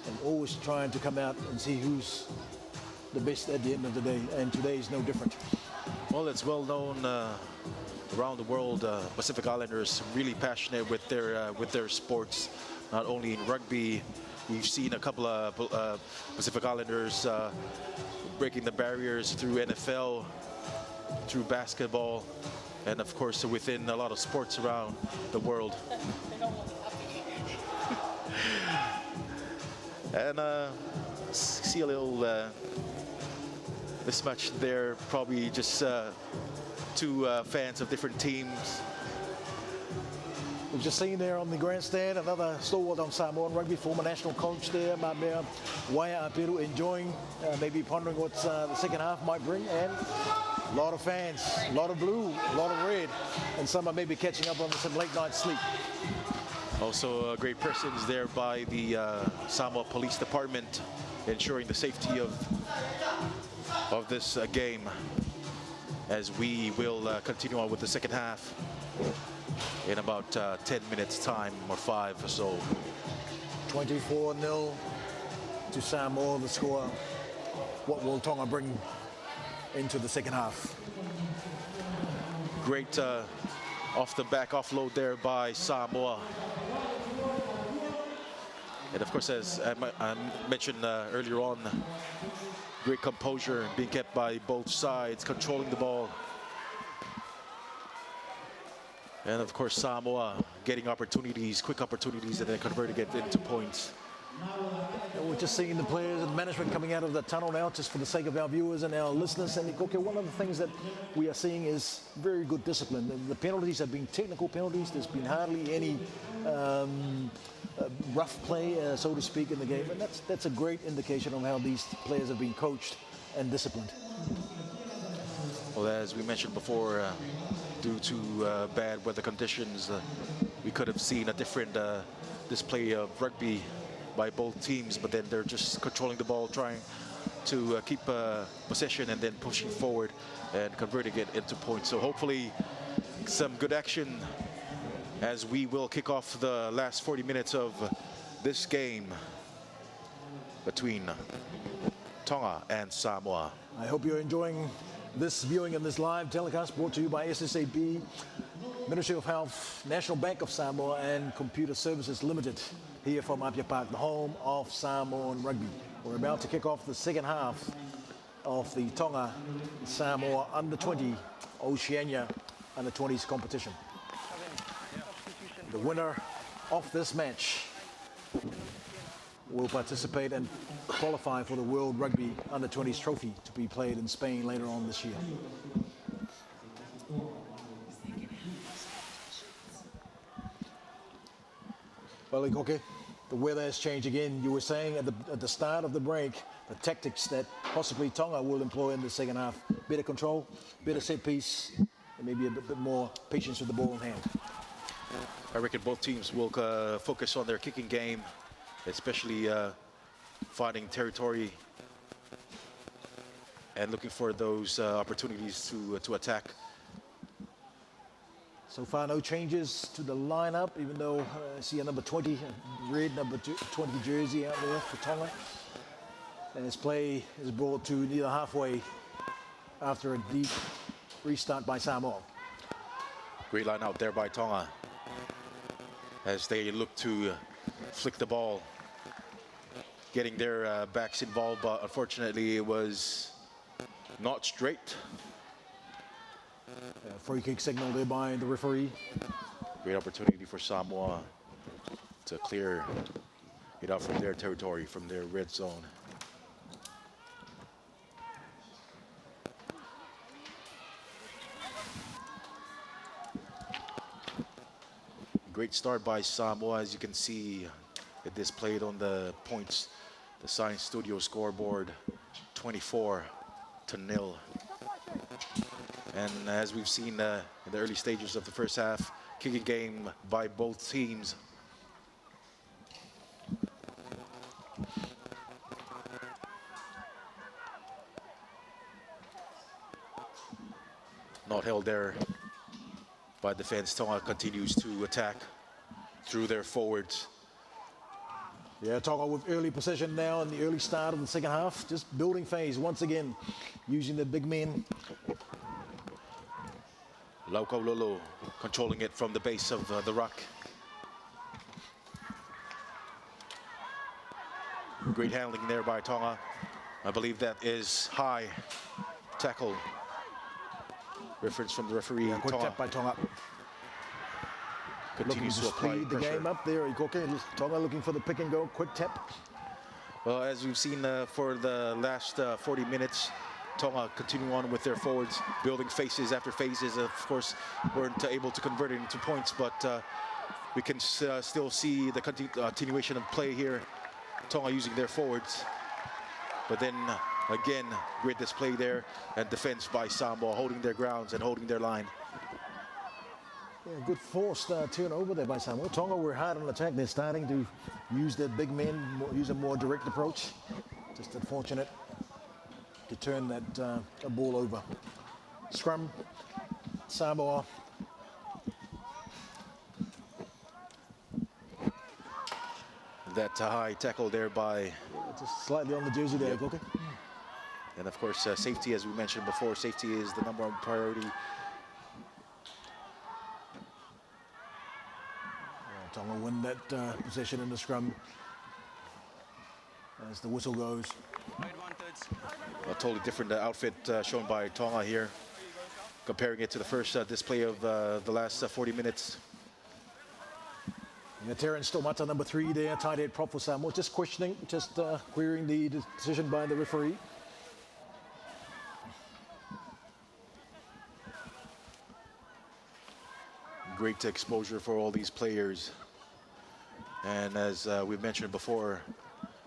and always trying to come out and see who's the best at the end of the day, and today is no different. Well, it's well known around the world. Pacific Islanders really passionate with their sports. Not only in rugby, we've seen a couple of Pacific Islanders breaking the barriers through NFL, through basketball, and of course within a lot of sports around the world. And see a little mismatch there, probably just two fans of different teams. We've just seen there on the grandstand another stalwart on Samoan rugby, former national coach there, Mamea Waia Aperu, enjoying, maybe pondering what the second half might bring, and a lot of fans, a lot of blue, a lot of red, and some are maybe catching up on some late night sleep. Also a great presence there by the Samoa Police Department, ensuring the safety of this game, as we will continue on with the second half in about 10 minutes time, or 5 or so. 24-0 to Samoa, the score. What will Tonga bring into the second half? Great off the back offload there by Samoa. And of course, as I mentioned earlier on, great composure being kept by both sides, controlling the ball. And of course, Samoa getting opportunities, quick opportunities, and then converting it into points. And we're just seeing the players and management coming out of the tunnel now, just for the sake of our viewers and our listeners. And one of the things that we are seeing is very good discipline. The penalties have been technical penalties. There's been hardly any rough play, so to speak, in the game. And that's a great indication of how these players have been coached and disciplined. Well, as we mentioned before, due to bad weather conditions, we could have seen a different display of rugby by both teams, but then they're just controlling the ball, trying to keep possession and then pushing forward and converting it into points. So hopefully some good action as we will kick off the last 40 minutes of this game between Tonga and Samoa. I hope you're enjoying this viewing and this live telecast, brought to you by SSAB, Ministry of Health, National Bank of Samoa, and Computer Services Limited, here from Apia Park, the home of Samoan rugby. We're about to kick off the second half of the Tonga Samoa Under-20 Oceania Under-20s competition. The winner of this match will participate and qualify for the World Rugby Under-20s trophy to be played in Spain later on this year. Well, Ikoke, the weather has changed again. You were saying at the start of the break, the tactics that possibly Tonga will employ in the second half: better control, better set piece, and maybe a bit more patience with the ball in hand. I reckon both teams will focus on their kicking game, especially finding territory and looking for those opportunities to attack. So far, no changes to the lineup, even though I see a number 20, red number 20 jersey out there for Tonga. And his play is brought to near halfway after a deep restart by Samoa. Great line out there by Tonga as they look to flick the ball, getting their backs involved, but unfortunately it was not straight. Free kick signal there by the referee. Great opportunity for Samoa to clear it out from their territory, from their red zone. Great start by Samoa, as you can see it displayed on the points, the Science Studio scoreboard, 24-0. And as we've seen in the early stages of the first half, kicking game by both teams. Not held there by defense. Tonga continues to attack through their forwards. Yeah, Tonga with early possession now in the early start of the second half. Just building phase once again, using the big men. Lauko Lolo controlling it from the base of the rock. Great handling there by Tonga. I believe that is high tackle. Reference from the referee. Yeah, quick tap by Tonga. Continues to apply speed the pressure. game up there. Tonga looking for the pick and go, quick tap. Well, as we've seen for the last 40 minutes, Tonga continuing on with their forwards, building phases after phases. Of course, weren't able to convert it into points, but we can still see the continuation of play here. Tonga using their forwards. But then, again, great display there and defense by Samoa, holding their grounds and holding their line. Yeah, good forced turnover there by Samoa. Tonga were hard on attack. They're starting to use their big men, use a more direct approach. Just unfortunate to turn that ball over. Scrum, Samoa. That high tackle there by... Just slightly on the jersey there, Koke. And of course, safety, as we mentioned before, safety is the number one priority. Tonga win that possession in the scrum as the whistle goes. A totally different outfit shown by Tonga here, comparing it to the first display of the last 40 minutes. Yeah, Terence Stomata, number 3 there, tight head prop for Samoa. Just questioning, just querying the decision by the referee. Great exposure for all these players. And as we mentioned before,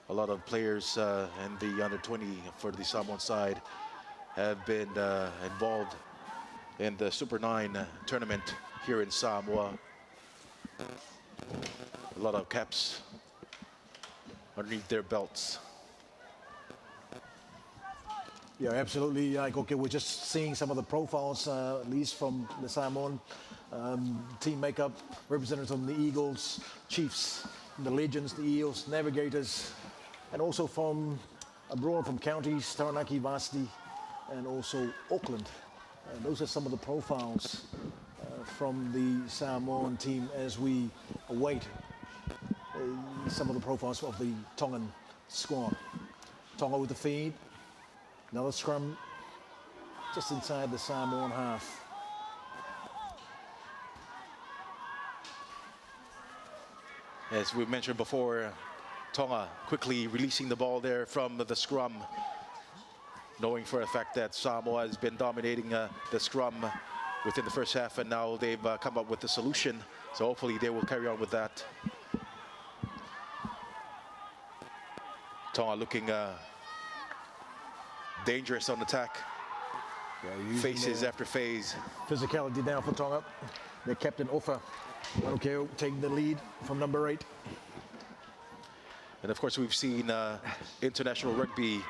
a lot of players in the under-20 for the Samoan side have been involved in the Super 9 tournament here in Samoa. A lot of caps underneath their belts. Yeah, absolutely. Okay, we're just seeing some of the profiles, at least from the Samoan team makeup, representatives from the Eagles, Chiefs, the Legends, the Eels, Navigators, and also from abroad from counties, Taranaki, Varsity, and also Auckland. And those are some of the profiles from the Samoan team as we await some of the profiles of the Tongan squad. Tonga with the feed. Another scrum just inside the Samoan half. As we mentioned before, Tonga quickly releasing the ball there from the scrum, knowing for a fact that Samoa has been dominating the scrum within the first half, and now they've come up with the solution. So hopefully they will carry on with that. Tonga looking dangerous on attack. Yeah, phases after phase. Physicality down for Tonga. Their captain Ofa Manukeo taking the lead from number 8. And of course we've seen international rugby,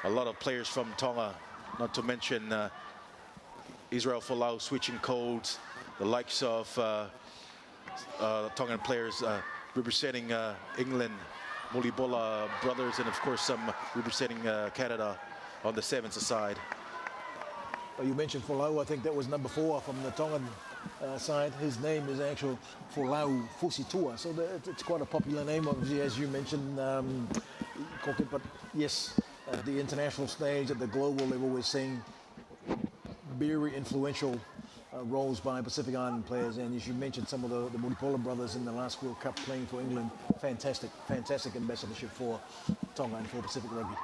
a lot of players from Tonga, not to mention Israel Folau switching codes, the likes of Tongan players representing England, Mulibola brothers, and of course some representing Canada on the 7th side. Well, you mentioned Folau. I think that was number 4 from the Tongan side. His name is actual Folau Fusitua, so it's quite a popular name, obviously, as you mentioned, but yes, at the international stage, at the global level, we're seeing very influential roles by Pacific Island players, and as you mentioned, some of the Mulibola brothers in the last World Cup playing for England. Fantastic ambassadorship for Tonga and for Pacific Rugby.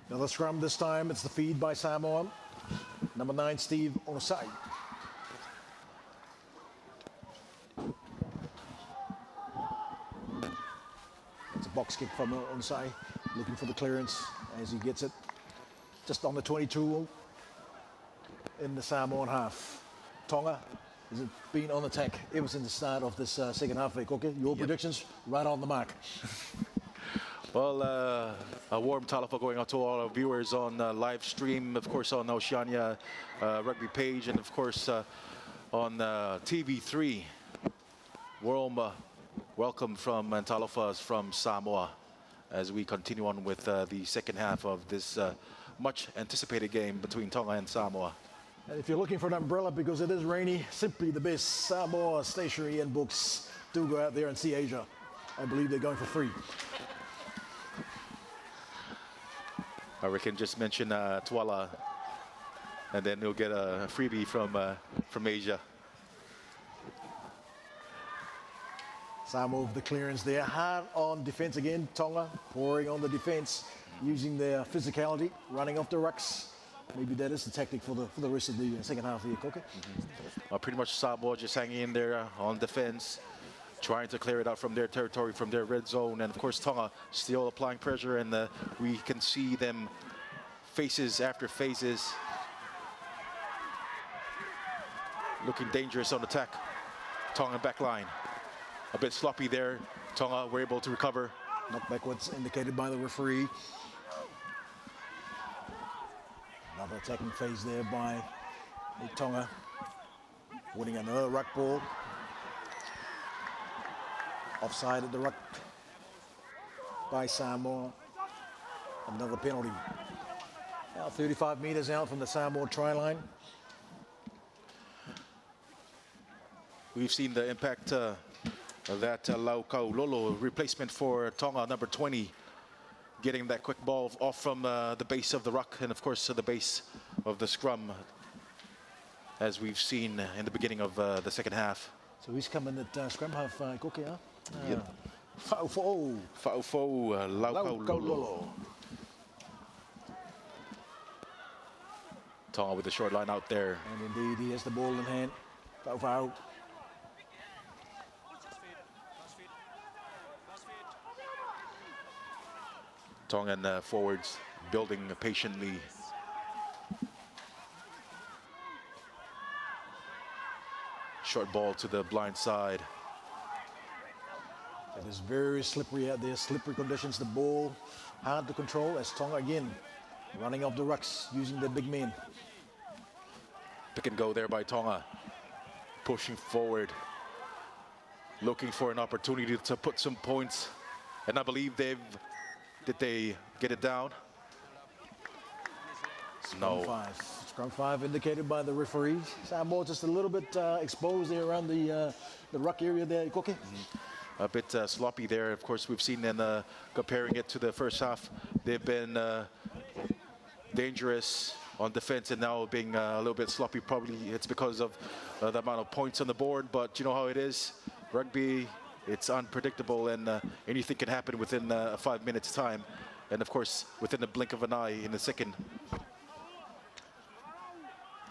Another scrum this time, it's the feed by Samoa. Number 9, Steve Onosai. It's a box kick from Onosai, looking for the clearance as he gets it. Just on the 22 in the Samoan half. Tonga has been on attack ever since the start of this second half. Okay, your predictions right on the mark. Well, a warm talofa going out to all our viewers on live stream, of course, on Oceania rugby page, and of course on TV3. Warm welcome from Talofas from Samoa as we continue on with the second half of this much anticipated game between Tonga and Samoa. And if you're looking for an umbrella because it is rainy, simply the best. Samoa stationery and books. Do go out there and see Asia. I believe they're going for free. Or we can just mention Tuala, and then you'll get a freebie from Asia. Samoa with the clearance there. Hard on defense again. Tonga pouring on the defense, using their physicality, running off the rucks. Maybe that is the tactic for the rest of the second half here, Koke. Pretty much Samoa just hanging in there on defense, trying to clear it out from their territory, from their red zone. And of course, Tonga still applying pressure, and we can see them faces after faces looking dangerous on attack. Tonga back line. A bit sloppy there. Tonga were able to recover. Knocked backwards, indicated by the referee. Another attacking phase there by Tonga. Winning another ruck ball. Offside at the ruck by Samoa. Another penalty. Now 35 meters out from the Samoa try line. We've seen the impact of that Lolo replacement for Tonga, number 20, getting that quick ball off from the base of the ruck and of course the base of the scrum, as we've seen in the beginning of the second half. So he's coming at scrum half, Koke, huh? Yep. Fa'ufo. Fa'ufo Laukau. Tonga with the short line out there. And indeed, he has the ball in hand. Fa'ufo. Tongan forwards building patiently. Short ball to the blind side. It is very slippery out there, slippery conditions. The ball hard to control as Tonga again running off the rucks using their big men. Pick and go there by Tonga. Pushing forward. Looking for an opportunity to put some points. And I believe did they get it down? Scrum five. Scrum five indicated by the referee. Samoa just a little bit exposed there around the ruck area there, Koke. A bit sloppy there. Of course, we've seen in comparing it to the first half, they've been dangerous on defense and now being a little bit sloppy. Probably it's because of the amount of points on the board, but you know how it is. Rugby, it's unpredictable, and anything can happen within 5 minutes time. And of course, within the blink of an eye in a second.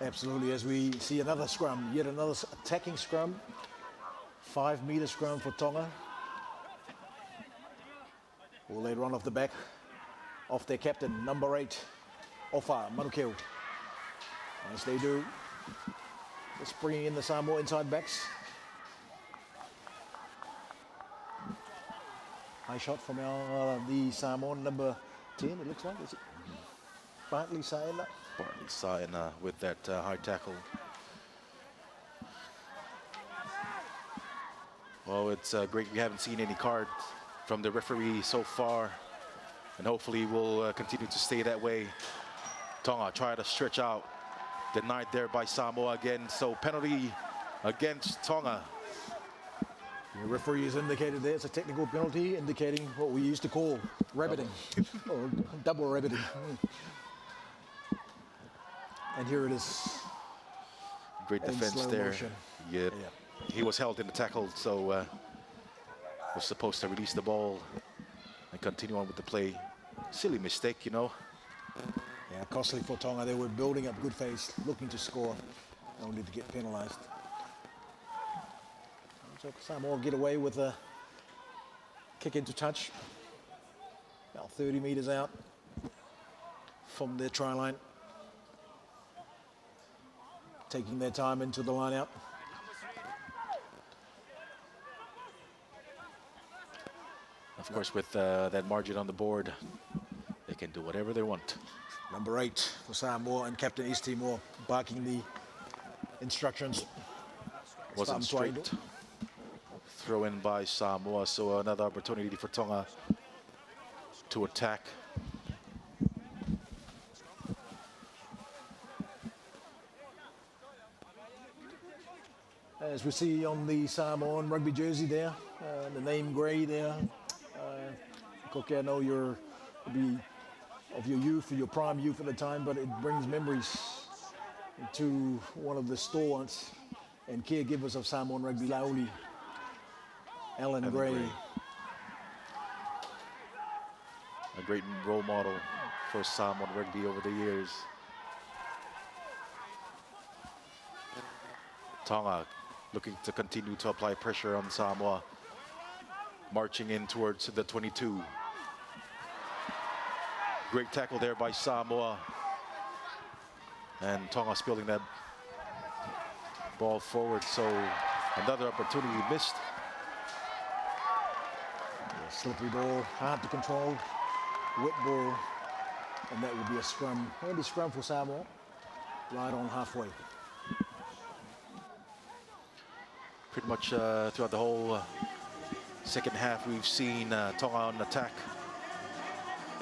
Absolutely, as we see another scrum, yet another attacking scrum. 5 meter scrum for Tonga. Will they run off the back of their captain, number 8, Ofa Manukeu. As they do, just bringing in the Samoa inside backs. High shot from the Samoan number 10, it looks like. Is it? Bartley Saena. Bartley Saena with that high tackle. Well, it's great we haven't seen any cards from the referee so far, and hopefully we'll continue to stay that way. Tonga try to stretch out, denied there by Samoa again, so penalty against Tonga. The referee has indicated there it's a technical penalty, indicating what we used to call rabbiting, or double rabbiting. And here it is. Great defense there. Yep. Yeah. He was held in the tackle, so was supposed to release the ball and continue on with the play. Silly mistake, you know. Yeah, costly for Tonga. They were building up good face, looking to score, only to get penalised. So Samoa get away with a kick into touch. About 30 metres out from their try line. Taking their time into the line out. Of course, with that margin on the board, they can do whatever they want. Number 8 for Samoa and Captain East Timor barking the instructions. Wasn't straight. Throw in by Samoa, so another opportunity for Tonga to attack. As we see on the Samoan rugby jersey there, the name grey there. Koke, I know you're of your youth, your prime youth at the time, but it brings memories to one of the stalwarts and caregivers of Samoan rugby, Lauli, Alan Gray. A great role model for Samoan rugby over the years. Tonga looking to continue to apply pressure on Samoa, marching in towards the 22. Great tackle there by Samoa. And Tonga spilling that ball forward, so another opportunity missed. Yeah, slippery ball, hard to control, wet ball, and that would be a scrum. Handy scrum for Samoa, right on halfway. Pretty much throughout the whole second half, we've seen Tonga on attack.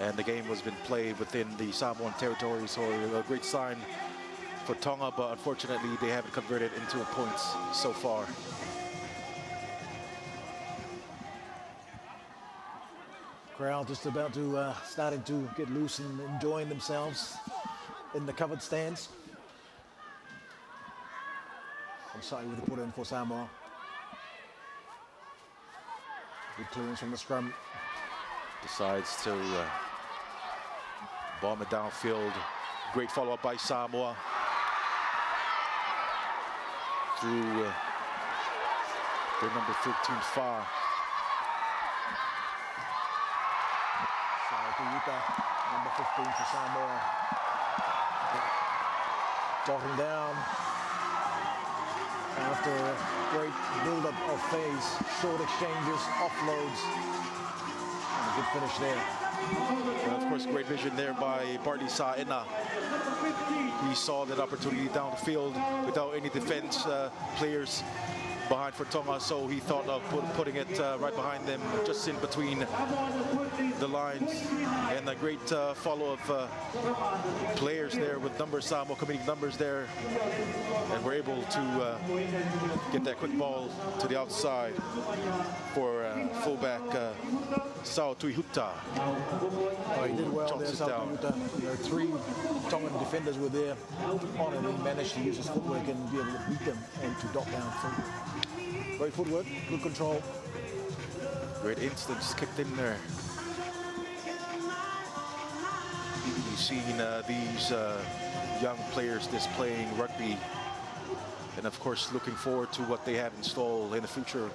And the game has been played within the Samoan territory, so a great sign for Tonga, but unfortunately they haven't converted into points so far. Crowd just about to starting to get loose and enjoying themselves in the covered stands. I'm sorry with the put in for Samoa. Good clearance from the scrum. Decides to bomb it downfield. Great follow-up by Samoa. Through their number 13 far. Number 15 for Samoa. Talking down after a great build-up of phase, short exchanges, offloads, and a good finish there. And of course, great vision there by Barty Sa'ena. He saw that opportunity down the field without any defense players behind for Tonga, so he thought of putting it right behind them, just in between the lines. And a great follow of players there with numbers, Samoa committing numbers there. And we're able to get that quick ball to the outside for fullback Sao Tuihuta. Oh, he did well there, Sao Tuihuta. You know, 3 Tongan defenders were there on him. He managed to use his footwork and be able to beat them and to dot down. So, great footwork, good control. Great instance kicked in there. You've seen these young players displaying rugby, and of course looking forward to what they have in store in the future.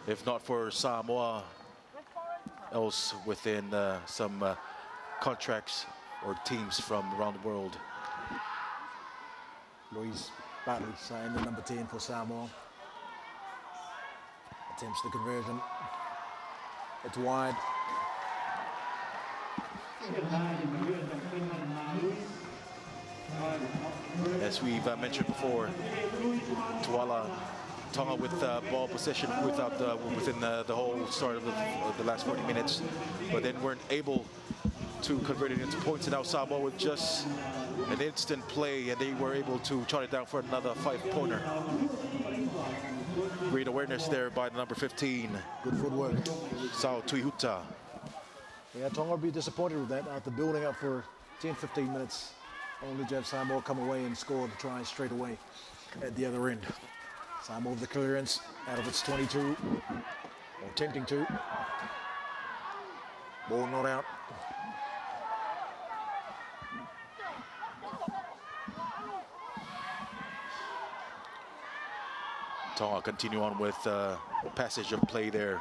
If not for Samoa, else within some contracts or teams from around the world. Luis Bartley signed the number 10 for Samoa. Attempts the conversion. It's wide. As we've mentioned before, Tuala, Tonga with ball possession within the whole start of the last 40 minutes, but then weren't able to convert it into points. And now Samoa with just an instant play, and they were able to chart it down for another 5-pointer. Great awareness there by the number 15. Good footwork. Sao Tuihuta. Yeah, Tonga will be disappointed with that after building up for 10-15 minutes. Only to have Samoa come away and score the try straight away at the other end. Samoa with the clearance out of its 22, or attempting to. Ball not out. Tonga continue on with passage of play there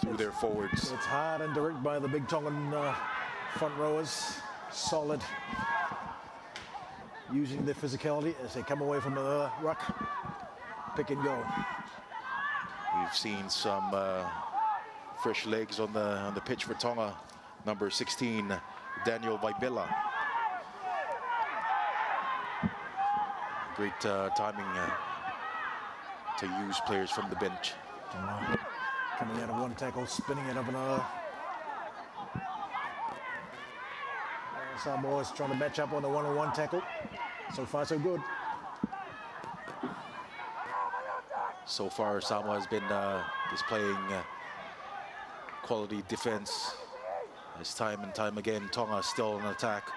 through their forwards. It's hard and direct by the big Tongan front rowers. Solid. Using their physicality as they come away from the ruck. Pick and go. We've seen some fresh legs on the pitch for Tonga. Number 16, Daniel Vaibela. Great timing to use players from the bench. Coming out of one tackle, spinning it up another. Samoa is trying to match up on the one-on-one tackle. So far, so good. So far, Samoa has been displaying quality defense. As time and time again, Tonga still on attack.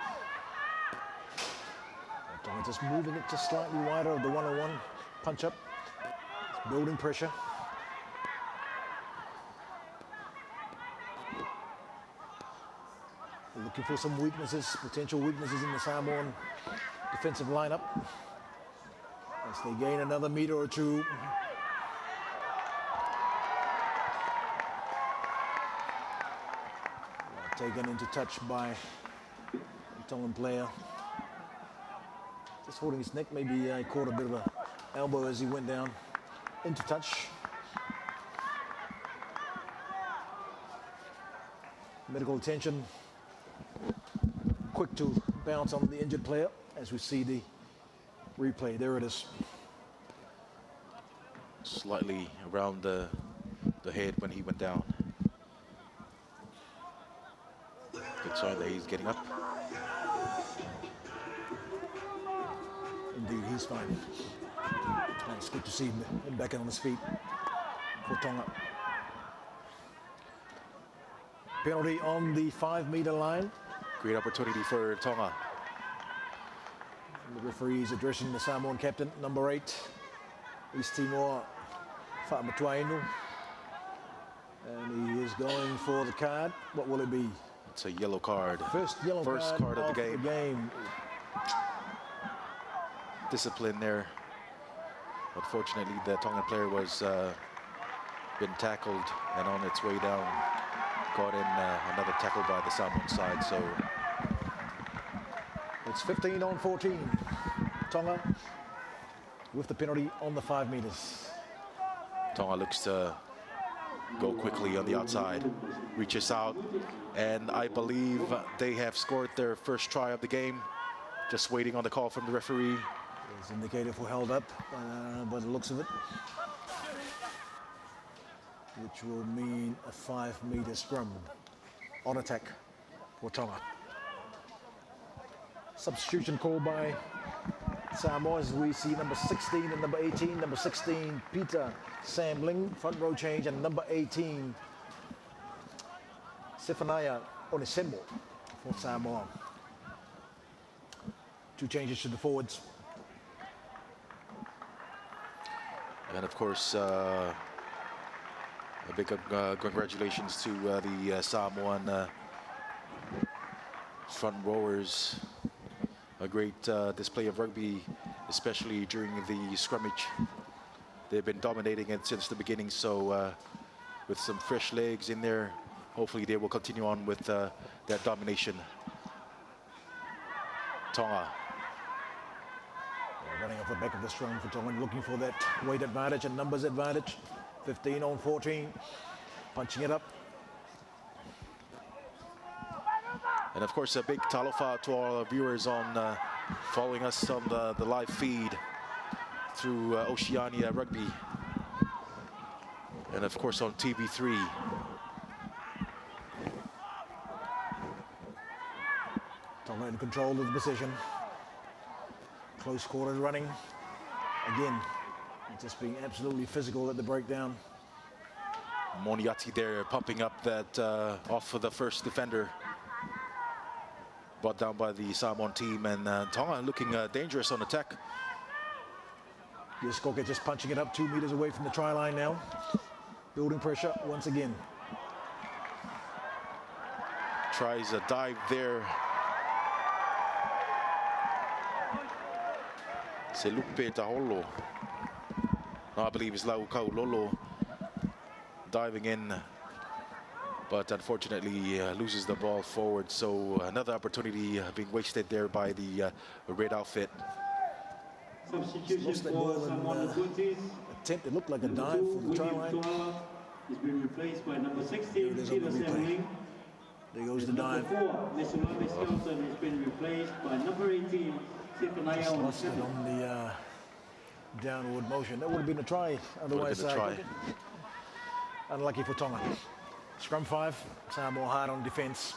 Tonga just moving it just slightly wider of the one-on-one punch-up. Building pressure. Looking for some weaknesses, potential weaknesses in the Samoan defensive lineup. As they gain another meter or two. Taken into touch by the Tongan player. Just holding his neck, maybe caught a bit of an elbow as he went down into touch. Medical attention. Quick to bounce on the injured player as we see the replay. There it is. Slightly around the head when he went down. Good sign that he's getting up. Indeed, he's fine. And it's good to see him back on his feet for Tonga. Penalty on the 5-meter line. Great opportunity for Tonga. And the referee is addressing the Samoan captain, number 8, East Timor, Fa'amatuainu. And he is going for the card. What will it be? It's a yellow card. First card of the game. Discipline there. Unfortunately, the Tongan player was been tackled and on its way down. Got in another tackle by the Samoan side. So it's 15-14. Tonga with the penalty on the 5 meters. Tonga looks to go quickly on the outside, reaches out, and I believe they have scored their first try of the game. Just waiting on the call from the referee. It's indicated for held up by the looks of it, which will mean a 5-meter scrum on attack for Tonga. Substitution called by Samoa as we see number 16 and number 18. Number 16, Peter Sambling, front row change, and number 18, Sefanaya Onesembo for Samoa. 2 changes to the forwards. And of course, a big congratulations to the Samoan front rowers. A great display of rugby, especially during the scrummage. They've been dominating it since the beginning, so with some fresh legs in there, hopefully they will continue on with that domination. Tonga. Running off the back of the scrum for Tonga, looking for that weight advantage and numbers advantage. 15-14, punching it up. And of course, a big talofa to all our viewers on following us on the live feed through Oceania Rugby. And of course on TV3. Tonga in control of the position. Close quarters running. Again, just being absolutely physical at the breakdown. Moniati there pumping up that off of the first defender. Brought down by the Samoan team, and Tonga looking dangerous on attack. Yoskoke just punching it up 2 meters away from the try line now. Building pressure once again. Tries a dive there. Selupe Taholo. No, I believe it's Lau Kaulolo diving in, but unfortunately loses the ball forward. So another opportunity being wasted there by the red outfit. Substitution for Samoa U20. Attempt, it looked like a dive from the try line. He's been replaced by number 16, Peter Sambling. There goes the dive. Number 4, Mesulame Skelton has been replaced by number 18, Sefanaya Just lost it Onesembo. on the downward motion. That would have been a try. Otherwise, been a try. Unlucky for Tonga. Scrum 5. Samoa hard on defence.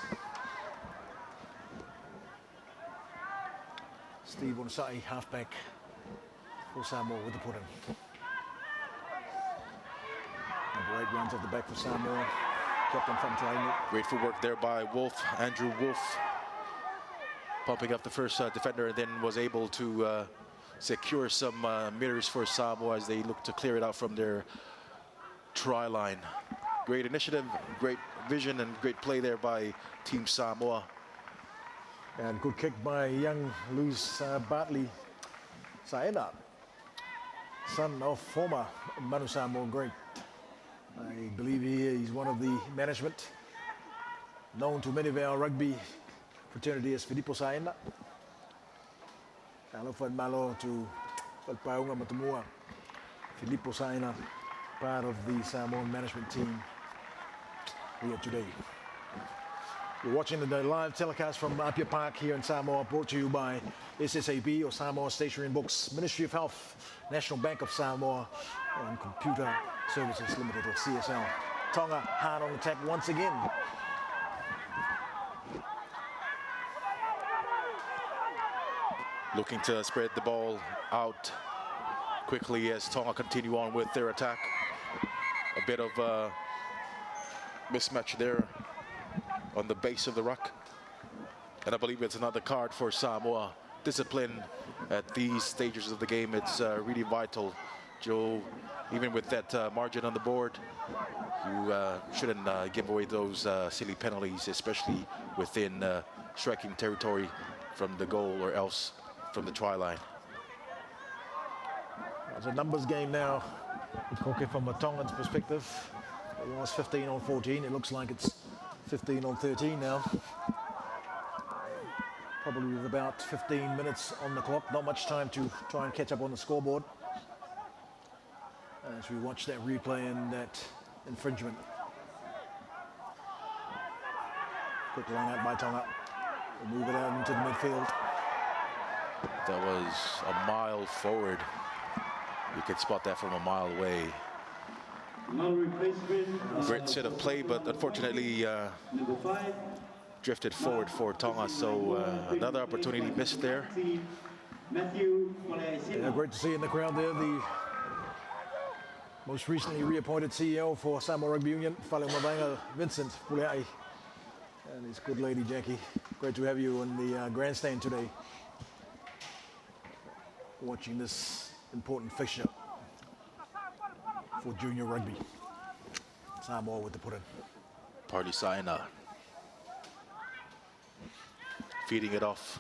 Steve Onsai, halfback for Samoa with the put-in. Great runs off the back for Samoa. Kept them from trying it. Great footwork there by Wolf, Andrew Wolf, pumping up the first defender, and then was able to secure some meters for Samoa as they look to clear it out from their try line. Great initiative, great vision, and great play there by Team Samoa. And good kick by young Luis Bartley Saena, son of former Manu Samoa great. I believe he's one of the management, known to many of our rugby fraternity as Filippo Saena. Alofan malo to Palpaunga Matamua. Filippo Saena, part of the Samoan management team here today. You're watching the live telecast from Apia Park here in Samoa, brought to you by SSAB, or Samoa Stationery and Books, Ministry of Health, National Bank of Samoa, and Computer Services Limited, or CSL. Tonga hard on attack once again. Looking to spread the ball out quickly as Tonga continue on with their attack. A bit of a mismatch there on the base of the ruck. And I believe it's another card for Samoa. Discipline at these stages of the game, it's really vital. Joe, even with that margin on the board, you shouldn't give away those silly penalties, especially within striking territory from the goal or else from the try line. It's a numbers game now. From a Tongan's perspective, it was 15 on 14. It looks like it's 15 on 13 now. Probably with about 15 minutes on the clock. Not much time to try and catch up on the scoreboard as we watch that replay and that infringement. Quick line out by Tonga. We'll move it out into the midfield. That was a mile forward. You could spot that from a mile away. No replacement. Great set of play, but unfortunately Number 5. drifted forward for Tonga, so another opportunity missed there. Matthew. Yeah, great to see in the crowd there the most recently reappointed CEO for Samoa Rugby Union, Whalenga Vincent Puleai, and his good lady Jackie. Great to have you in the grandstand today, watching this important fixture for junior rugby. Samoa with the put-in. Party Saina feeding it off.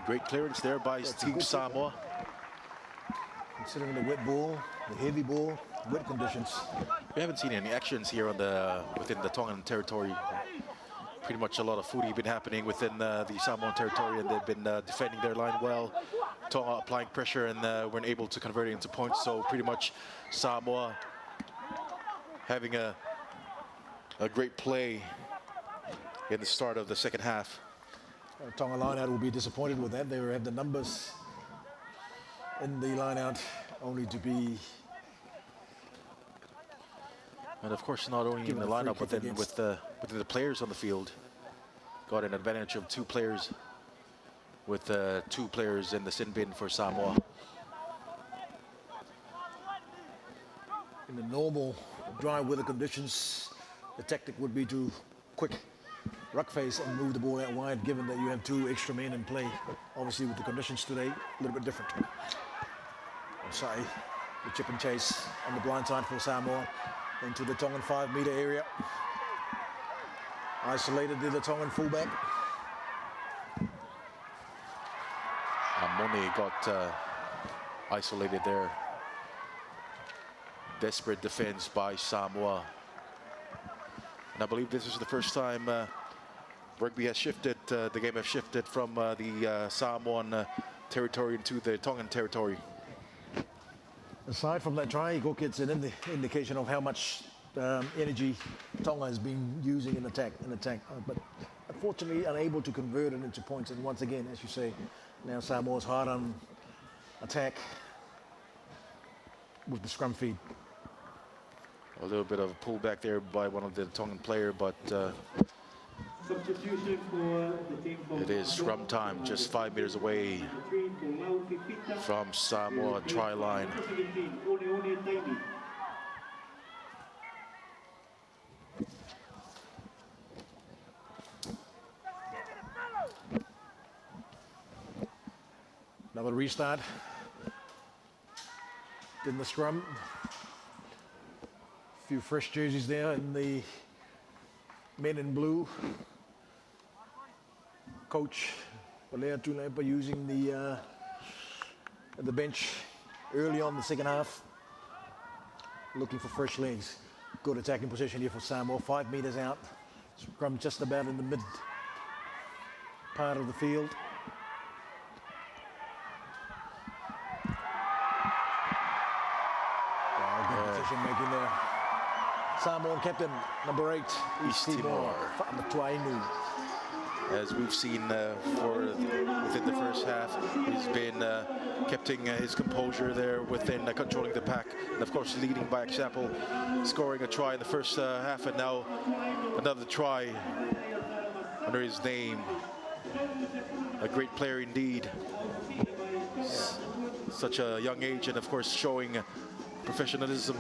Great clearance there by Team Samoa. Considering the wet ball, the heavy ball, wet conditions. We haven't seen any actions here on the within the Tongan territory. Pretty much a lot of footy been happening within the Samoan territory, and they've been defending their line well. Tonga applying pressure and weren't able to convert it into points. So pretty much Samoa having a great play in the start of the second half. Tonga lineout will be disappointed with that. They have the numbers in the lineout only to be. And of course, not only in the lineup, but then with the players on the field. Got an advantage of 2 players with 2 players in the sin bin for Samoa. In the normal dry weather conditions, the tactic would be to quick ruck face and move the ball out wide, given that you have 2 extra men in play. But obviously with the conditions today, a little bit different. Sorry, the chip and chase on the blind side for Samoa into the Tongan 5-meter area. Isolated the Tongan fullback. Amone got isolated there. Desperate defense by Samoa. And I believe this is the first time rugby has shifted, the game has shifted from the Samoan territory into the Tongan territory. Aside from that try, Go gets an indication of how much energy Tonga has been using in attack, but unfortunately unable to convert it into points. And once again, as you say, Now Samoa's hard on attack with the scrum feed. A little bit of a pullback there by one of the Tongan player, but Substitution for the team from it is scrum time, just 5 meters away from Samoa try line. Another restart in the scrum. A few fresh jerseys there in the men in blue. Coach Valea Tulepa using the bench early on in the second half, looking for fresh legs. Good attacking position here for Samoa, 5 meters out. Scrum just about in the mid part of the field. Good decision making there. Samoan captain, number 8, East Timor, Fa'amatuainu. As we've seen within the first half, he's been keeping his composure there within controlling the pack, and of course leading by example, scoring a try in the first half, and now another try under his name. A great player indeed. Such a young age, and of course showing professionalism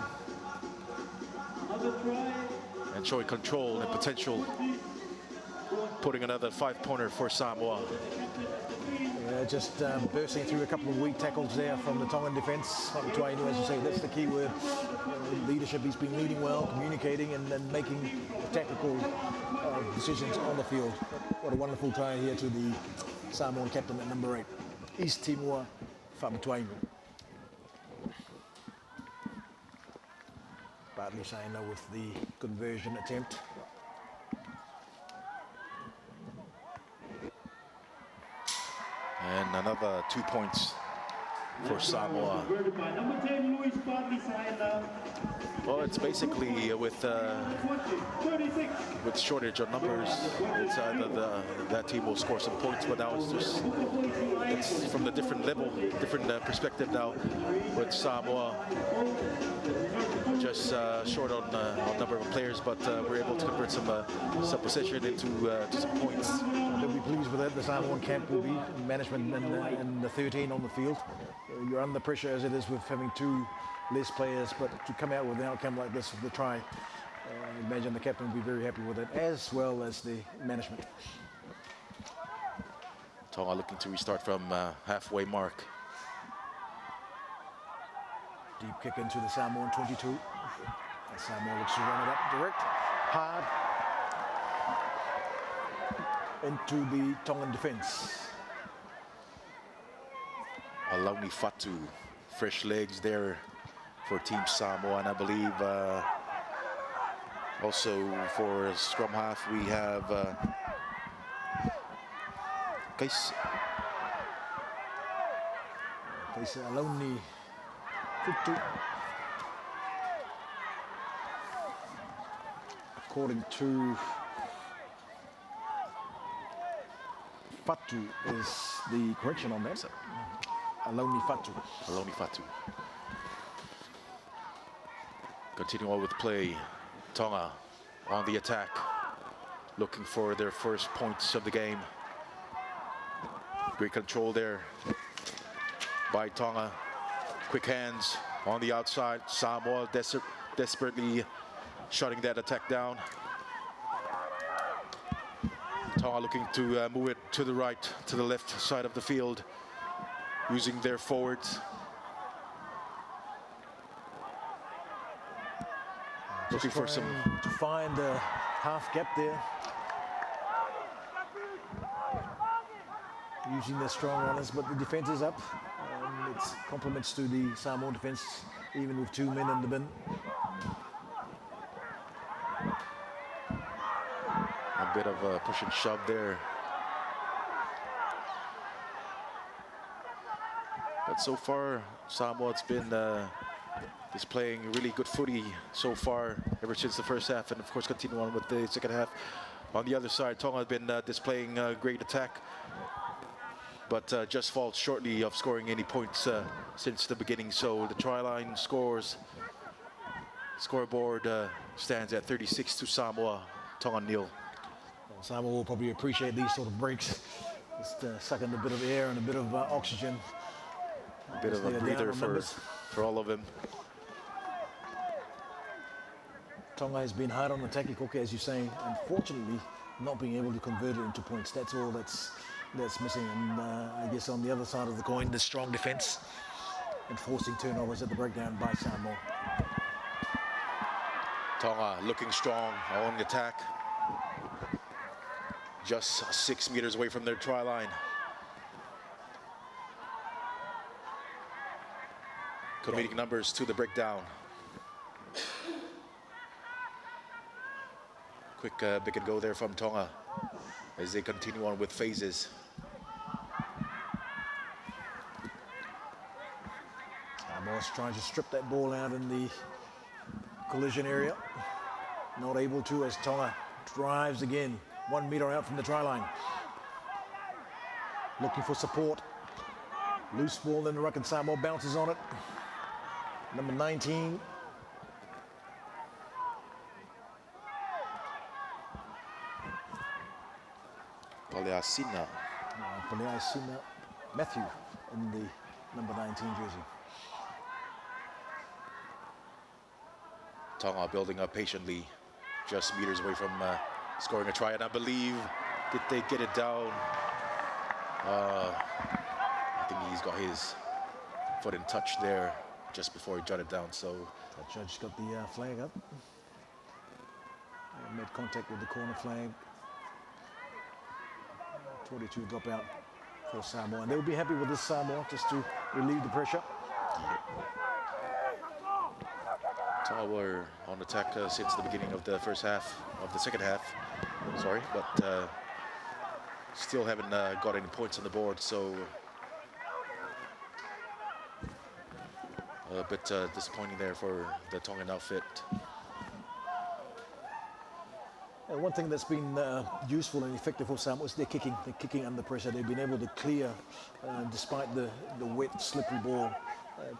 and showing control and potential, putting another 5-pointer for Samoa. Just bursting through a couple of weak tackles there from the Tongan defence. Fa'amatuainu, as you say, that's the key word. Leadership, he's been leading well, communicating and making tactical decisions on the field. What a wonderful try here to the Samoan captain at number 8, East Timor, Fa'amatuainu. Partly saying no with the conversion attempt. And another 2 points for Samoa. Well, it's basically with shortage of numbers, it's either that team will score some points, but now it's from the different level, different perspective now with Samoa. Just short on number of players, but we're able to convert some possession into to some points. They'll be pleased with that. The Samoan camp will be management and the 13 on the field. You're under pressure as it is with having 2 less players, but to come out with an outcome like this with the try, I imagine the captain will be very happy with it, as well as the management. Tonga looking to restart from halfway mark. Deep kick into the Samoan 22. And Samoa looks to run it up direct, hard, into the Tongan defence. Alauni Fatu, fresh legs there for Team Samoa, and I believe also for scrum half we have Kaisa Alauni Fatu. According to Fatu is the correction on that. Alauni Fatu. Alauni Fatu. Continuing on with play. Tonga on the attack, looking for their first points of the game. Great control there by Tonga. Quick hands on the outside. Samoa desperately shutting that attack down. Tonga looking to move it to the right, to the left side of the field, using their forwards. Looking for some to find the half gap there. Using their strong runners, but the defense is up. It's compliments to the Samoan defense, even with 2 men in the bin. A bit of a push and shove there. But so far, Samoa's been displaying really good footy so far, ever since the first half, and of course continue on with the second half. On the other side, Tonga has been displaying great attack. but just falls shortly of scoring any points since the beginning. So the try line scoreboard stands at 36 to Samoa, Tonga nil. Well, Samoa will probably appreciate these sort of breaks. Just suck in a bit of air and a bit of oxygen. A bit of a breather for all of them. Tonga has been hard on the taki koke, as you're saying. Unfortunately, not being able to convert it into points. That's all that's missing. And I guess on the other side of the coin, the strong defense and forcing turnovers at the breakdown by Samoa. Tonga looking strong on the attack. Just 6 meters away from their try line. Comedic numbers to the breakdown. Quick pick and go there from Tonga as they continue on with phases. Samoa's trying to strip that ball out in the collision area. Not able to as Tonga drives again, 1 meter out from the try line. Looking for support. Loose ball in the ruck and Samoa bounces on it. Number 19. Paleasina. Paleasina Matthew in the number 19 jersey. Tonga building up patiently, just meters away from scoring a try, and I believe did they get it down? I think he's got his foot in touch there just before he jotted down. So the judge got the flag up. Made contact with the corner flag. 22 drop out for Samoa, and they'll be happy with this Samoa just to relieve the pressure. Tonga were on attack since the beginning of the second half. Sorry, but still haven't got any points on the board. So a bit disappointing there for the Tongan outfit. And one thing that's been useful and effective for Samoa is their kicking. They're kicking under pressure. They've been able to clear despite the wet, slippery ball.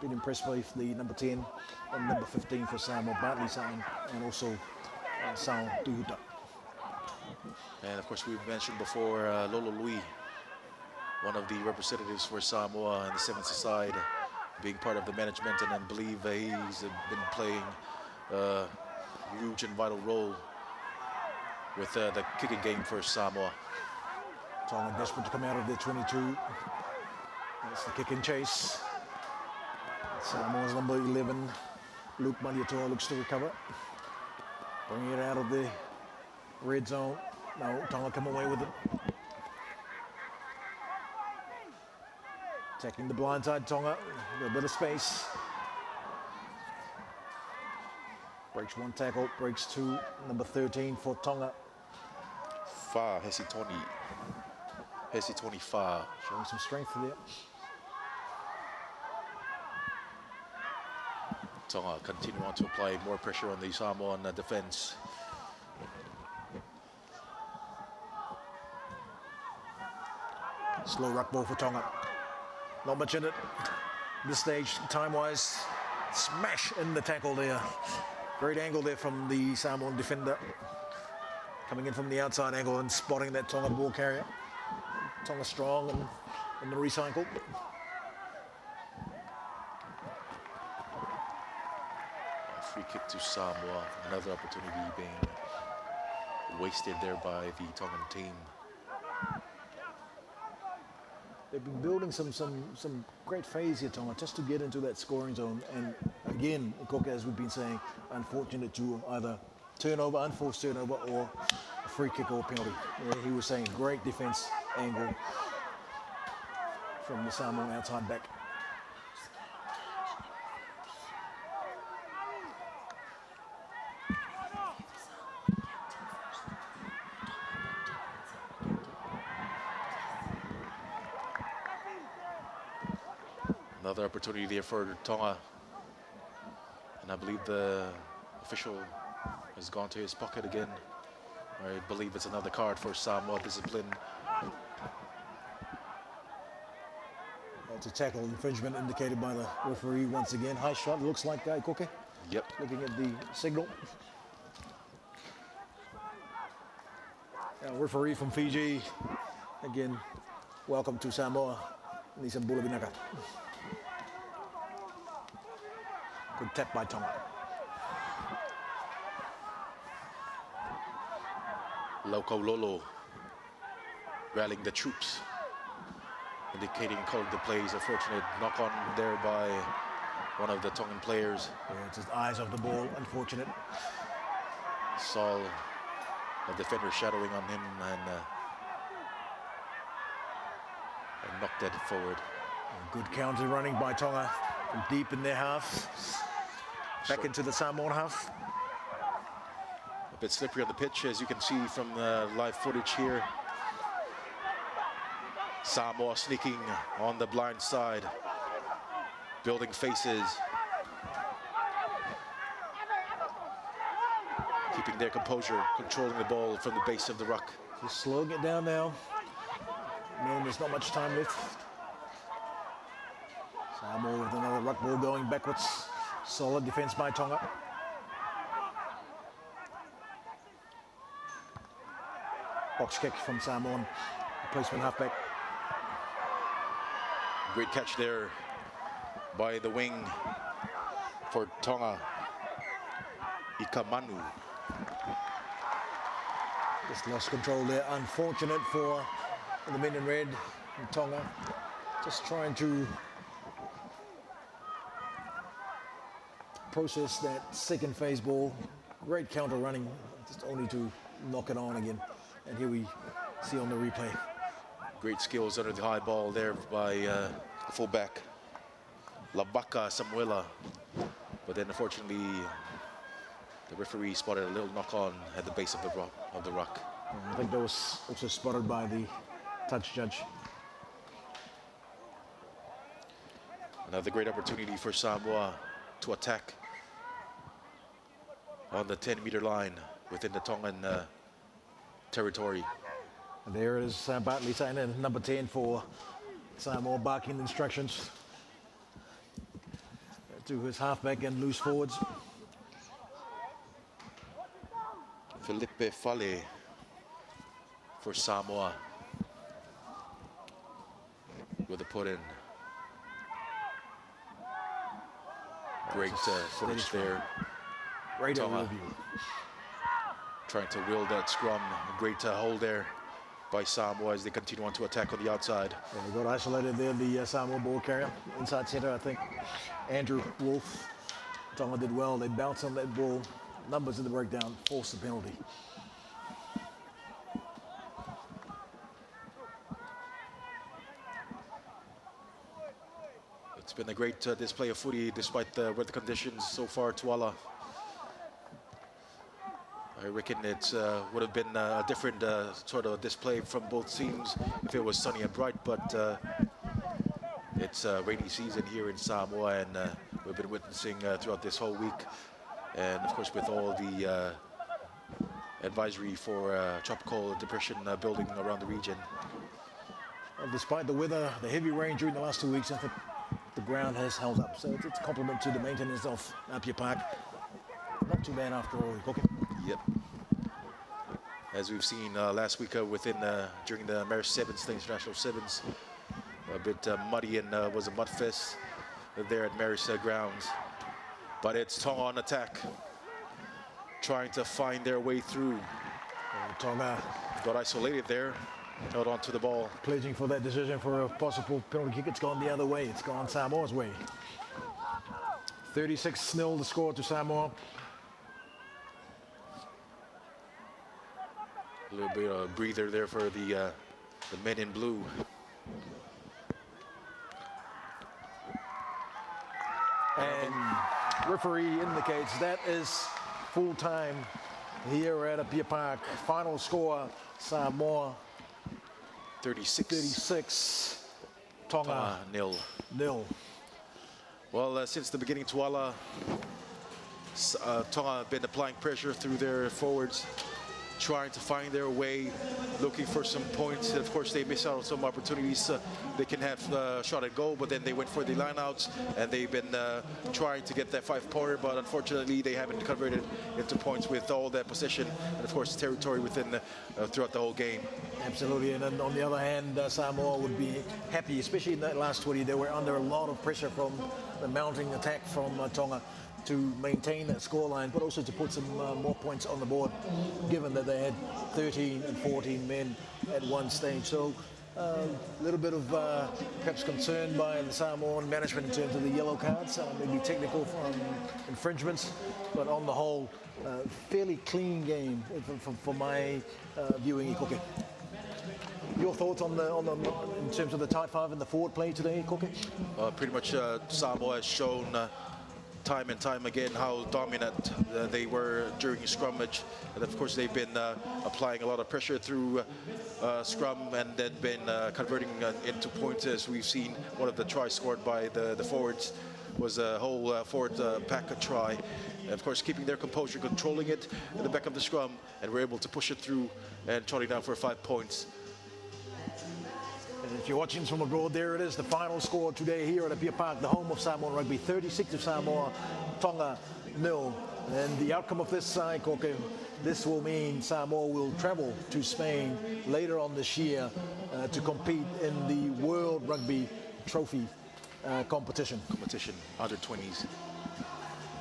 Been impressed with the number 10 and number 15 for Samoa, Bartley Sain, and also Sao Tuhuta. And of course, we've mentioned before Lolo Lui, one of the representatives for Samoa and the Seventh side, being part of the management, and I believe he's been playing a huge and vital role with the kicking game for Samoa. Tonga desperate to come out of their 22. That's the kick and chase. Samoa's number 11, Luke Maliatoa, looks to recover. Bringing it out of the red zone. No, Tonga come away with it. Taking the blind side, Tonga, a bit of space. Breaks one tackle, breaks two, number 13 for Tonga. Fa, Hesitoni Fa. Showing some strength there. Tonga continue on to apply more pressure on the Samoan defense. Slow ruck ball for Tonga. Not much in it. This stage, time-wise, smash in the tackle there. Great angle there from the Samoan defender. Coming in from the outside angle and spotting that Tonga ball carrier. Tonga strong and in the recycle. Free kick to Samoa. Another opportunity being wasted there by the Tongan team. They've been building some great phase here, Tonga, just to get into that scoring zone. And again, Koke, as we've been saying, unfortunate to either turnover, unforced turnover, or a free kick or penalty. Yeah, he was saying great defense angle from the Samoan outside back. Another opportunity there for Tonga. And I believe the official has gone to his pocket again. I believe it's another card for Samoa discipline. It's a tackle infringement indicated by the referee once again. High shot, looks like Koke. Yep. Looking at the signal. Referee from Fiji. Again, welcome to Samoa. Nisan Bulabinaka. Good tap by Tonga. Lauko Lolo rallying the troops, indicating calling the plays. A fortunate knock on there by one of the Tongan players. Yeah, it's his eyes off the ball, unfortunate. Saw a defender shadowing on him and knocked it forward. Good counter running by Tonga from deep in their half. Back into the Samoan half. A bit slippery on the pitch, as you can see from the live footage here. Samoa sneaking on the blind side, building faces, keeping their composure, controlling the ball from the base of the ruck. Just slowing it down now. Man, there's not much time left. Samoa with another ruck ball going backwards. Solid defense by Tonga. Box kick from Samoan. Replacement halfback. Great catch there by the wing for Tonga, Ikamanu. Just lost control there. Unfortunate for the men in red from Tonga. Just trying to process that second phase ball. Great counter running, just only to knock it on again. And here we see on the replay. Great skills under the high ball there by the fullback, Labaka Samuela. But then unfortunately, the referee spotted a little knock on at the base of the ruck. I think that was also spotted by the touch judge. Another great opportunity for Samoa to attack on the 10-meter line within the Tongan territory. And there is Bartley Saina, number 10 for Samoa, barking instructions to his halfback and loose forwards. Felipe Fale for Samoa with a put in. Great footage there. Great Tonga overview. trying to wield that scrum. A great hold there by Samoa as they continue on to attack on the outside. Yeah, they got isolated there, the Samoa ball carrier. Inside center, I think, Andrew Wolf. Tonga did well. They bounced on that ball. Numbers in the breakdown, forced the penalty. It's been a great display of footy despite the weather conditions so far, Tuala. I reckon it would have been a different sort of display from both teams if it was sunny and bright, but it's a rainy season here in Samoa, and we've been witnessing throughout this whole week. And of course, with all the advisory for tropical depression building around the region. Well, despite the weather, the heavy rain during the last 2 weeks, I think the ground has held up. So it's a compliment to the maintenance of Apia Park. Not too bad after all. Okay. Yep. As we've seen last week during the Marist Sevens, the International Sevens, a bit muddy and was a mud fest there at Marist grounds. But it's Tonga on attack, trying to find their way through. Tonga got isolated there, held on to the ball. Pledging for that decision for a possible penalty kick. It's gone the other way. It's gone Samoa's way. 36-0 the score to Samoa. A little bit of a breather there for the men in blue. And referee indicates that is full time here at Apia Park. Final score, Samoa 36, Tonga nil. Well, since the beginning, Tuala, Tonga have been applying pressure through their forwards. trying to find their way, looking for some points. And of course, they miss out on some opportunities. They can have shot at goal, but then they went for the lineouts, and they've been trying to get that 5-pointer, but unfortunately, they haven't converted into points with all that possession and, of course, territory within throughout the whole game. Absolutely, and then on the other hand, Samoa would be happy, especially in that last 20. They were under a lot of pressure from the mounting attack from Tonga to maintain that scoreline, but also to put some more points on the board, given that they had 13 and 14 men at one stage. So a little bit of perhaps concern by the Samoan management in terms of the yellow cards, maybe technical infringements, but on the whole, fairly clean game for my viewing, Ikoke. Your thoughts on in terms of the tight five and the forward play today, Ikoke? Pretty much Samoa has shown time and time again how dominant they were during scrummage, and of course they've been applying a lot of pressure through scrum, and then been converting into points, as we've seen. One of the tries scored by the forwards was a whole forward pack try. And of course, keeping their composure, controlling it in the back of the scrum, and we're able to push it through and trotting down for 5 points. And if you're watching from abroad, there it is, the final score today here at Apia Park, the home of Samoan rugby. 36 of Samoa, Tonga 0. And the outcome of this side, Koke, this will mean Samoa will travel to Spain later on this year to compete in the World Rugby Trophy competition. Under 20s.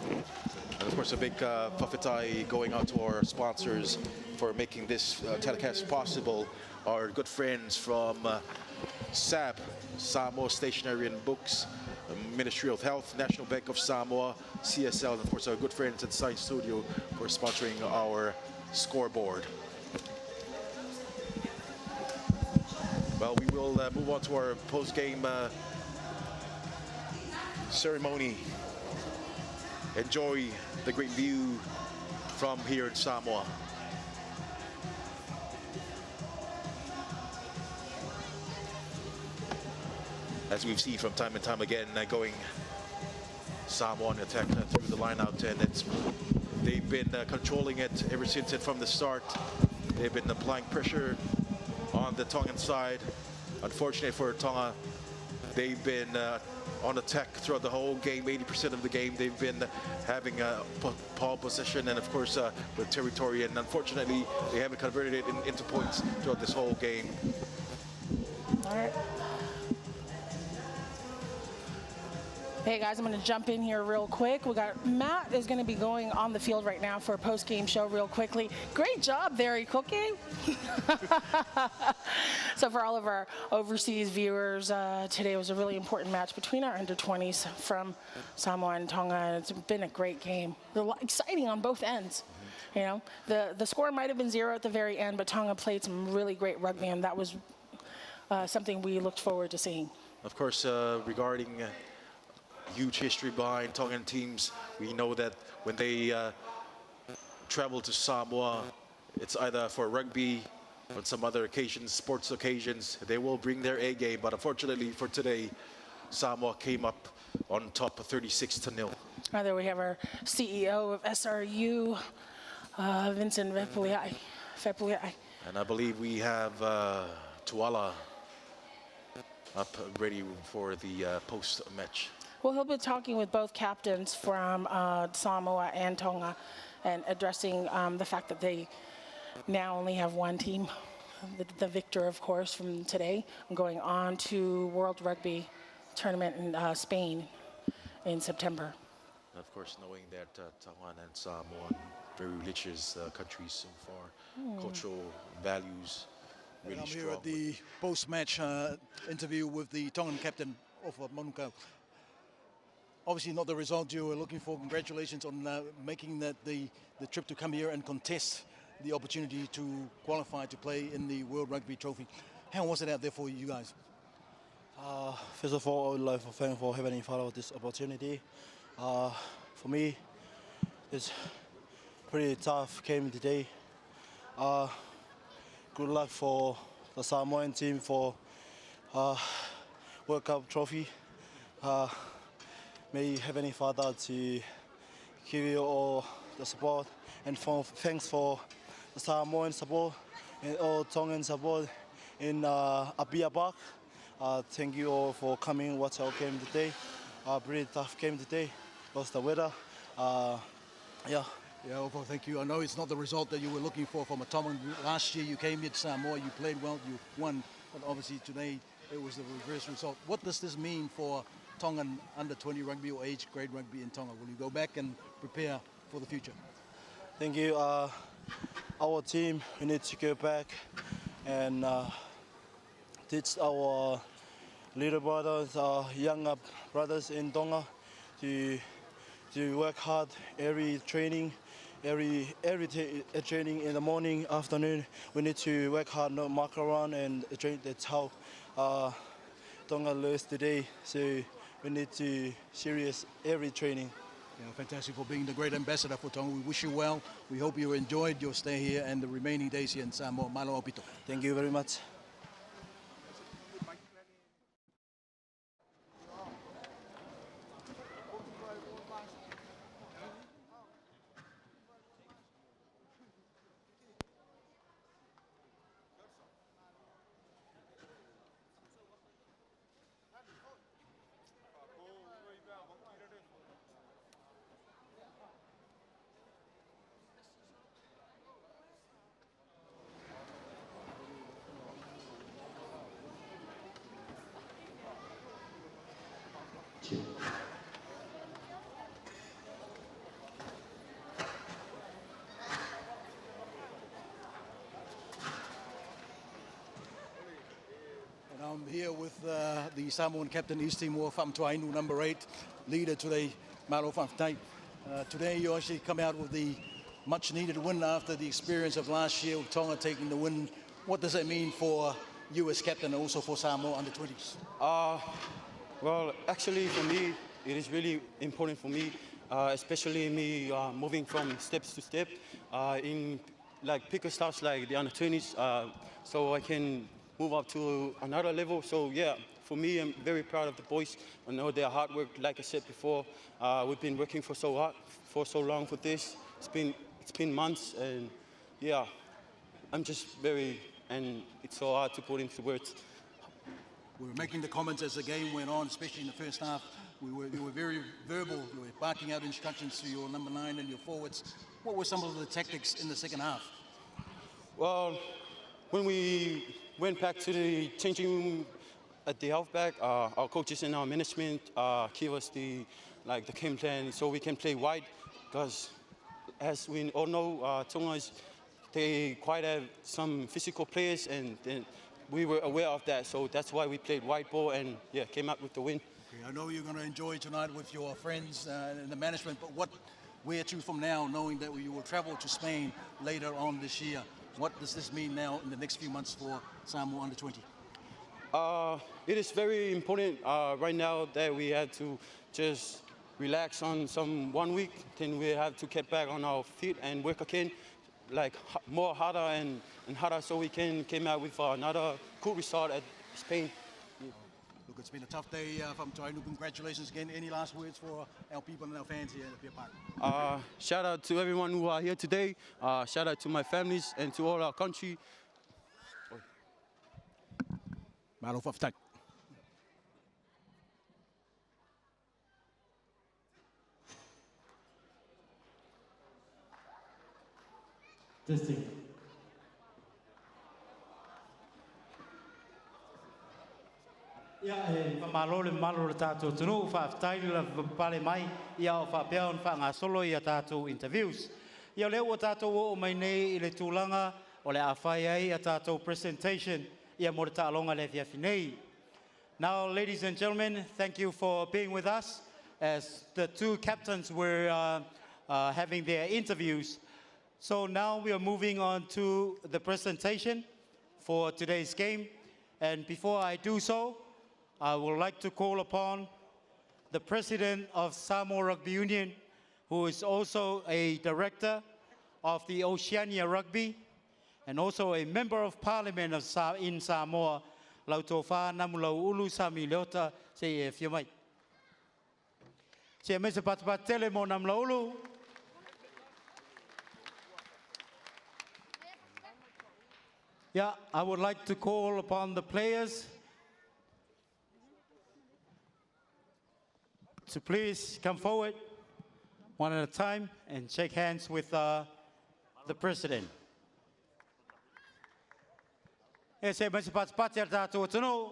And of course, a big whawhetai going out to our sponsors for making this telecast possible. Our good friends from SAB, Samoa Stationery and Books, Ministry of Health, National Bank of Samoa, CSL, and of course our good friends at Science Studio for sponsoring our scoreboard. Well, we will move on to our post-game ceremony. Enjoy the great view from here in Samoa. As we've seen from time and time again, going Samoan attack through the line out, and they've been controlling it ever since from the start. They've been applying pressure on the Tongan side. Unfortunately for Tonga, they've been on attack throughout the whole game. 80% of the game they've been having ball possession, and of course with territory, and unfortunately they haven't converted it into points throughout this whole game. All right. Hey guys, I'm going to jump in here real quick. We got Matt is going to be going on the field right now for a post-game show real quickly. Great job there, Ikoke. So for all of our overseas viewers, today was a really important match between our under-20s from Samoa and Tonga, and it's been a great game. Exciting on both ends. You know, the score might have been 0 at the very end, but Tonga played some really great rugby, and that was something we looked forward to seeing. Of course, regarding huge history behind Tongan teams, we know that when they travel to Samoa, it's either for rugby or some other occasions, sports occasions, they will bring their A game. But unfortunately for today, Samoa came up on top 36-0. There we have our CEO of SRU, Vincent Vepuliai. And I believe we have Tuala up ready for the post-match. Well, he'll be talking with both captains from Samoa and Tonga and addressing the fact that they now only have one team, the victor, of course, from today, going on to World Rugby Tournament in Spain in September. Of course, knowing that Tongan and Samoa, very religious countries so far, cultural values really strong. I'm here at the post-match interview with the Tongan captain of Manukau. Obviously not the result you were looking for. Congratulations on making the trip to come here and contest the opportunity to qualify to play in the World Rugby Trophy. How was it out there for you guys? First of all, I would like to thank for Heavenly Father for this opportunity. For me, it's pretty tough game today. Good luck for the Samoan team for World Cup trophy. May Heavenly Father to give you all the support, and thanks for Samoan support and all Tongan support in Abia Park. Thank you all for coming watch our game today. Pretty tough game today. Lost the weather. Yeah. Yeah, Ofo, thank you. I know it's not the result that you were looking for from a Tongan. Last year you came here to Samoa, you played well, you won, but obviously today it was the reverse result. What does this mean for Tongan under-20 rugby or age grade rugby in Tonga? Will you go back and prepare for the future? Thank you. Our team, we need to go back and teach our little brothers, younger brothers in Tonga to work hard every training, every training in the morning, afternoon. We need to work hard, not muck around and train. That's how Tonga learns today. So we need to serious every training. Yeah, fantastic for being the great ambassador for Tonga. We wish you well. We hope you enjoyed your stay here and the remaining days here in Samoa. Malo opito. Thank you very much. And I'm here with the Samoan captain, East Timor, Famtuainu, number 8, leader today, Malo Famtai. Today you actually come out with the much needed win after the experience of last year with Tonga taking the win. What does that mean for you as captain and also for Samoa under-20s? Well, actually for me, it is really important for me, especially me moving from steps to step in like bigger stuff like the under-20s, so I can move up to another level. So yeah, for me, I'm very proud of the boys. I know their hard work. Like I said before, we've been working for so long for this. It's been months, and yeah, I'm just and it's so hard to put into words. We were making the comments as the game went on, especially in the first half. You were very verbal. You were barking out instructions to your number 9 and your forwards. What were some of the tactics in the second half? Well, when we went back to the changing room at the halfback, our coaches and our management gave us the game plan so we can play wide, because as we all know, Tonga they quite have some physical players, and we were aware of that, so that's why we played wide ball and yeah, came out with the win. Okay, I know you're going to enjoy tonight with your friends and the management, but where to from now, knowing that you will travel to Spain later on this year? What does this mean now in the next few months for Samoa under-20? It is very important right now that we have to just relax on some 1 week, then we have to get back on our feet and work again, like more harder and harder, so we can come out with another good result at Spain. Look, it's been a tough day from Tainu. Congratulations again. Any last words for our people and our fans here at the park? Shout out to everyone who are here today. Shout out to my families and to all our country. Malo Faftak. Testing. Ia malole malole tātou tunu whaafitai la pale mai ia o whapea on whaangasolo ia tātou interviews. Ia leo o tātou o mai nei I le tūlanga o le awhai ai a tātou presentation ia mo le tālonga le fiafi nei. Now, ladies and gentlemen, thank you for being with us as the two captains were having their interviews. So now we are moving on to the presentation for today's game. And before I do so, I would like to call upon the president of Samoa Rugby Union, who is also a director of the Oceania Rugby, and also a member of parliament in Samoa, Lautofa Namulau Ulu Sami Leota, say if you might. Say Mr. Patele Mo Namulau Ulu. Yeah, I would like to call upon the players to please come forward one at a time and shake hands with the president. E se mai se pati ar tātou tunu.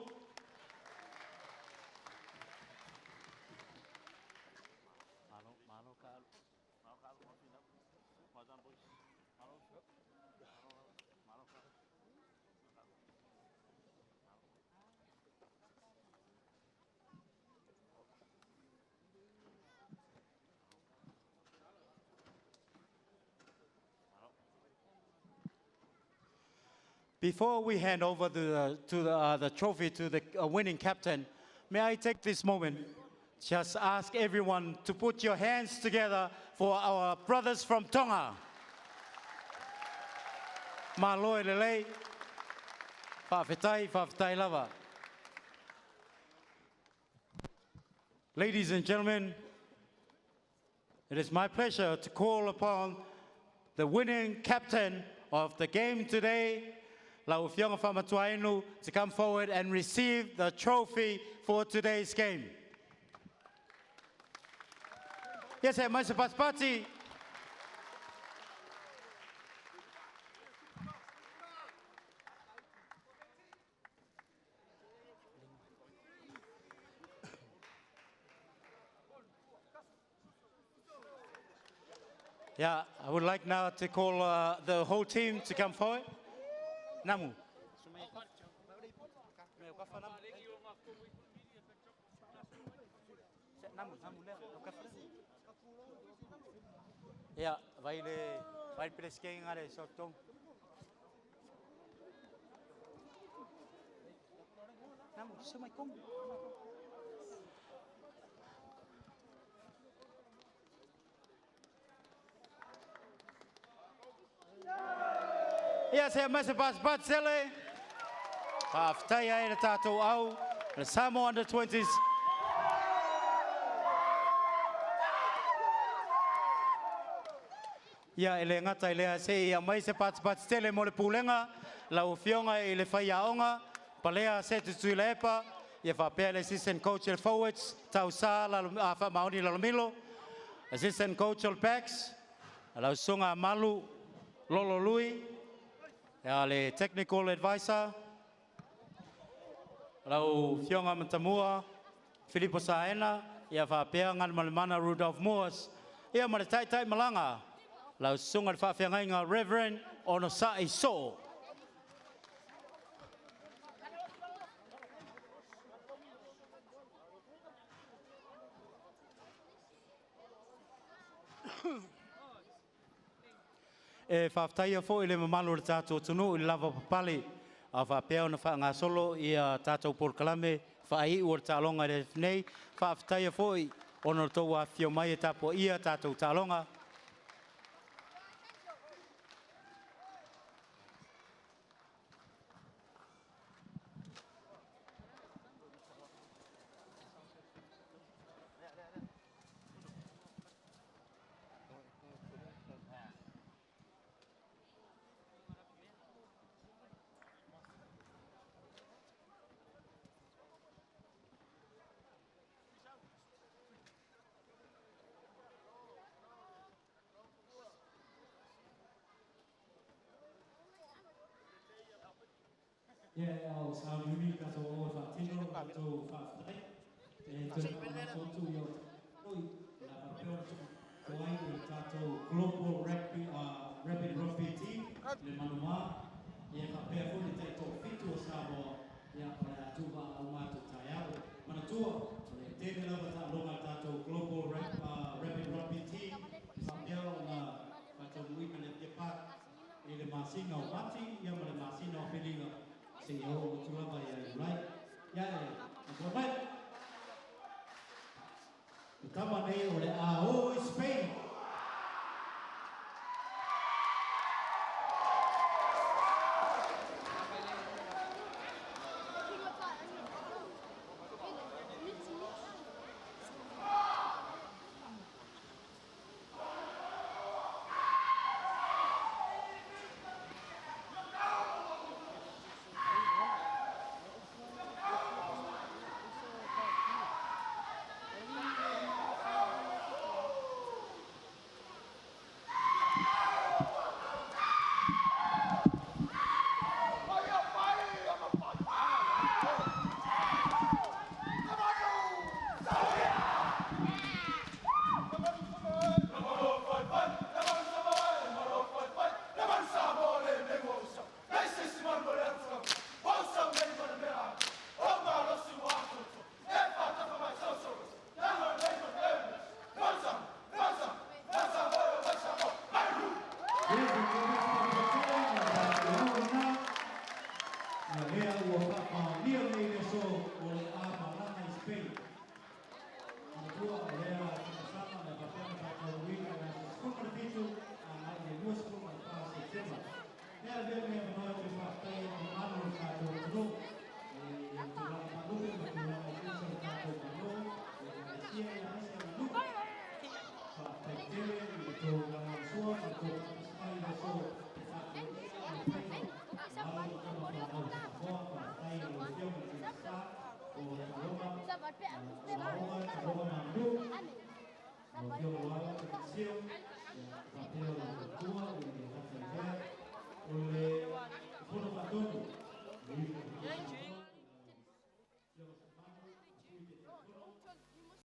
Before we hand over the trophy to the winning captain, may I take this moment just ask everyone to put your hands together for our brothers from Tonga. Māloe lelei, whawhetai lava. Ladies and gentlemen, it is my pleasure to call upon the winning captain of the game today, Lau Whionga Whamatuainu, to come forward and receive the trophy for today's game. Yes, mai se pasipati. Yeah, I would like now to call the whole team to come forward. Namu. Yeah, vai presquei ngare sotong. Namu, sumai kong. Ia se mai se pas sele. Whawhetai ai na tātou au, the Samoa U20s. Ia ele ngata ele se ia mai se pas tele mo le pulenga, lau whionga i le whaiaonga, palea se tutu le epa, ia whapea le assistant coach le forwards, tau sā maoni lalomilo, assistant coach le backs, lau sunga malu, lolo lui, ia le technical advisor, lau whionga matamua, Filippo Saena, ia whapea ngan malemana Rudolph Moores, ia male tai malanga, lau sunga le whawhiangainga Reverend Onosai So. E whawtaia fo i le mamalu le tātou tunu i lava papali a whapea na wha ngā solo i a tātou porkalame whai ua tālonga re nei whawtaia fo i ono tō a whio mai e tāpo ia tātou tālonga. Yeah, I'll sound unique as all of Tino, to Faftai, and to your global rapid rugby team, the Manuma, Yapapea, the title Fito Sabo, Yapatuba, Almato Tayao, Manatua, the Taylor Tato global rapid rugby team, Fabio, women at the park, the Masino Mati, Yaman Masino Filina. CEO Tulava right? Yeah, right. Tama nei o le a o